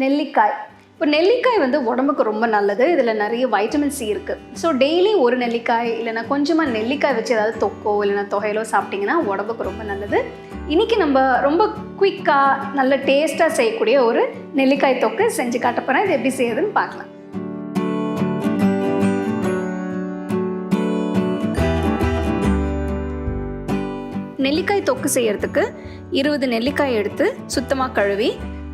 நெல்லிக்காய். இப்போ நெல்லிக்காய் வந்து உடம்புக்கு ரொம்ப நல்லது. இதில் நிறைய வைட்டமின் சி இருக்குது. ஸோ டெய்லி ஒரு நெல்லிக்காய் இல்லைனா கொஞ்சமாக நெல்லிக்காய் வச்சு ஏதாவது தொக்கோ இல்லைனா தொகையிலோ சாப்பிட்டிங்கன்னா உடம்புக்கு ரொம்ப நல்லது. இன்றைக்கி நம்ம ரொம்ப குயிக்காக நல்ல டேஸ்ட்டாக செய்யக்கூடிய ஒரு நெல்லிக்காய் தொக்கு செஞ்சு காட்ட போகிறேன். இது எப்படி செய்யுதுன்னு பார்க்கலாம். நெல்லிக்காய் தொக்கு செய்யறதுக்கு 20 நெல்லிக்காய் எடுத்து சுத்தமாக கழுவி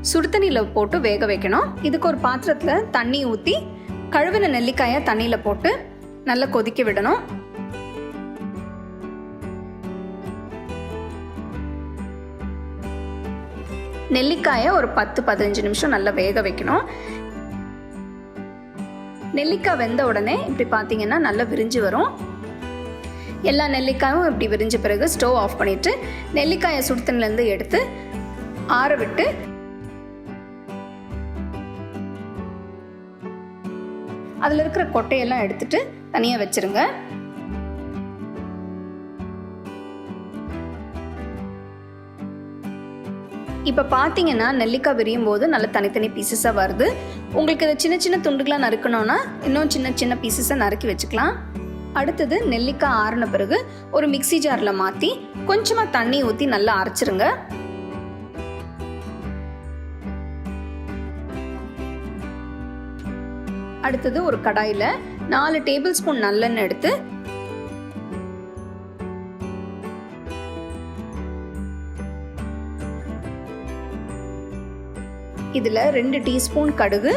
சுடுதண்ணியில் போட்டு வேக வைக்கணும். இதுக்கு ஒரு பாத்திரத்தில் தண்ணி ஊற்றி கழுவின நெல்லிக்காயை தண்ணியில் போட்டு நல்லா கொதிக்க விடணும். நெல்லிக்காயை ஒரு 10-15 நிமிஷம் நல்லா வேக வைக்கணும். நெல்லிக்காய் வெந்த உடனே இப்படி பார்த்தீங்கன்னா நல்லா விரிஞ்சு வரும். எல்லா நெல்லிக்காயும் இப்படி விரிஞ்ச பிறகு ஸ்டவ் ஆஃப் பண்ணிவிட்டு நெல்லிக்காயை சுடுதண்ணிலேருந்து எடுத்து ஆற விட்டு அதில் இருக்கிற கொட்டையெல்லாம் எடுத்துட்டு தனியாக வச்சிருங்க. இப்போ பார்த்தீங்கன்னா நெல்லிக்காய் விரியும் போது நல்ல தனித்தனி பீசஸாக வருது. உங்களுக்கு இதை சின்ன சின்ன துண்டுகளாக நறுக்கணும்னா இன்னும் சின்ன சின்ன பீசஸாக நறுக்கி வச்சுக்கலாம். அடுத்தது நெல்லிக்காய் ஆறின பிறகு ஒரு மிக்ஸி ஜாரில் மாற்றி கொஞ்சமாக தண்ணி ஊற்றி நல்லா அரைச்சிருங்க. அடுத்தது ஒரு கடாயில் 4 டேபிள் ஸ்பூன் நல்லெண்ணெய் எடுத்து இதில் 2 டீஸ்பூன் கடுகு,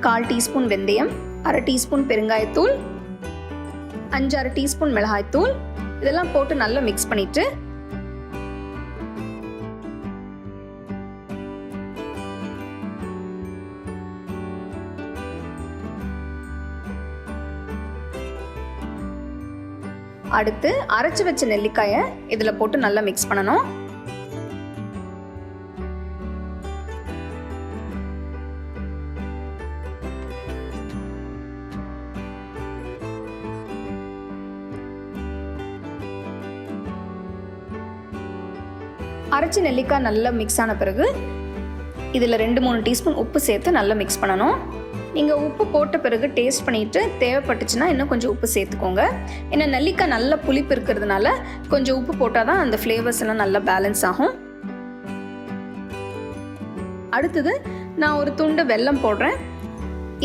1/4 டீஸ்பூன் வெந்தயம், 1/2 டீஸ்பூன் பெருங்காயத்தூள், 5-6 டீஸ்பூன் மிளகாய்த்தூள் இதெல்லாம் போட்டு நல்லா மிக்ஸ் பண்ணிட்டு அடுத்து அரைச்சு வச்ச நெல்லிக்காயை இதில் போட்டு நல்லா மிக்ஸ் பண்ணணும். அரைச்ச நெல்லிக்காய் நல்லா மிக்ஸ் ஆன பிறகு இதில் 2-3 டீஸ்பூன் உப்பு சேர்த்து நல்லா மிக்ஸ் பண்ணணும். நீங்கள் உப்பு போட்ட பிறகு டேஸ்ட் பண்ணிவிட்டு தேவைப்பட்டுச்சுன்னா இன்னும் கொஞ்சம் உப்பு சேர்த்துக்கோங்க. ஏன்னா நெல்லிக்காய் நல்ல புளிப்பு இருக்கிறதுனால கொஞ்சம் உப்பு போட்டால் தான் அந்த ஃப்ளேவர்ஸ் எல்லாம் நல்லா பேலன்ஸ் ஆகும். அடுத்தது நான் ஒரு துண்டு வெல்லம் போடுறேன்.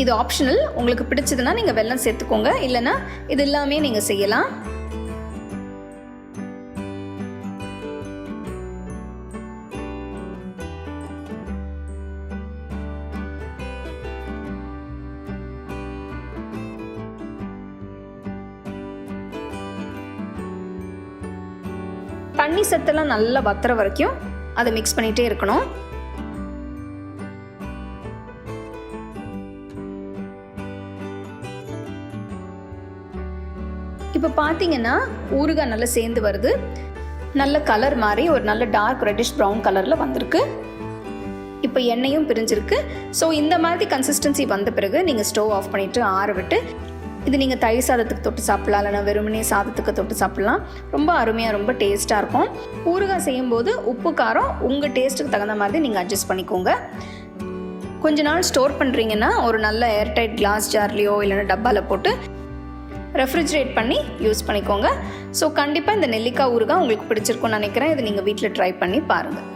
இது ஆப்ஷனல். உங்களுக்கு பிடிச்சதுன்னா நீங்கள் வெல்லம் சேர்த்துக்கோங்க, இல்லைன்னா இது எல்லாமே நீங்கள் செய்யலாம். தண்ணி சத்தெல்லாம் நல்லா வத்துற வரைக்கும் அதை மிக்ஸ் பண்ணிகிட்டே இருக்கணும். இப்போ பார்த்தீங்கன்னா ஊறுகாய் நல்லா சேர்ந்து வருது. நல்ல கலர் மாதிரி ஒரு நல்ல டார்க் ரெட்டிஷ் ப்ரௌன் கலரில் வந்திருக்கு. இப்போ எண்ணெயும் பிரிஞ்சிருக்கு. ஸோ இந்த மாதிரி கன்சிஸ்டன்சி வந்த பிறகு நீங்கள் ஸ்டவ் ஆஃப் பண்ணிவிட்டு ஆற விட்டு இது நீங்கள் தயிர் சாதத்துக்கு தொட்டு சாப்பிட்லாம், இல்லைனா வெறுமனே சாதத்துக்கு தொட்டு சாப்பிட்லாம். ரொம்ப அருமையாக ரொம்ப டேஸ்ட்டாக இருக்கும். ஊறுகாய் செய்யும்போது உப்பு காரம் உங்கள் டேஸ்ட்டுக்கு தகுந்த மாதிரி நீங்கள் அட்ஜஸ்ட் பண்ணிக்கோங்க. கொஞ்ச நாள் ஸ்டோர் பண்ணுறீங்கன்னா ஒரு நல்ல ஏர்டைட் கிளாஸ் ஜார்லேயோ இல்லைனா டப்பாவில் போட்டு ரெஃப்ரிஜரேட் பண்ணி யூஸ் பண்ணிக்கோங்க. ஸோ கண்டிப்பாக இந்த நெல்லிக்காய் ஊறுகாய் உங்களுக்கு பிடிச்சிருக்கும்னு நினைக்கிறேன். இதை நீங்கள் வீட்டில் ட்ரை பண்ணி பாருங்கள்.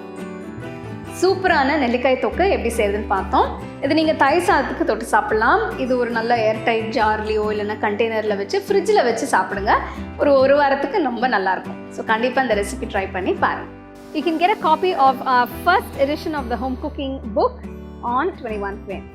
சூப்பரான நெல்லிக்காய் தொக்கு எப்படி செய்யுதுன்னு பார்த்தோம். இது நீங்கள் தயிர் சாதத்துக்கு தொட்டு சாப்பிட்லாம். இது ஒரு நல்ல ஏர்டைட் ஜார்லேயோ இல்லைன்னா கண்டெய்னரில் வச்சு ஃப்ரிட்ஜில் வச்சு சாப்பிடுங்க. ஒரு வாரத்துக்கு ரொம்ப நல்லாயிருக்கும். ஸோ கண்டிப்பாக இந்த ரெசிபி ட்ரை பண்ணி பாருங்கள். You can get a copy of our first edition of the home cooking book on 21 frames.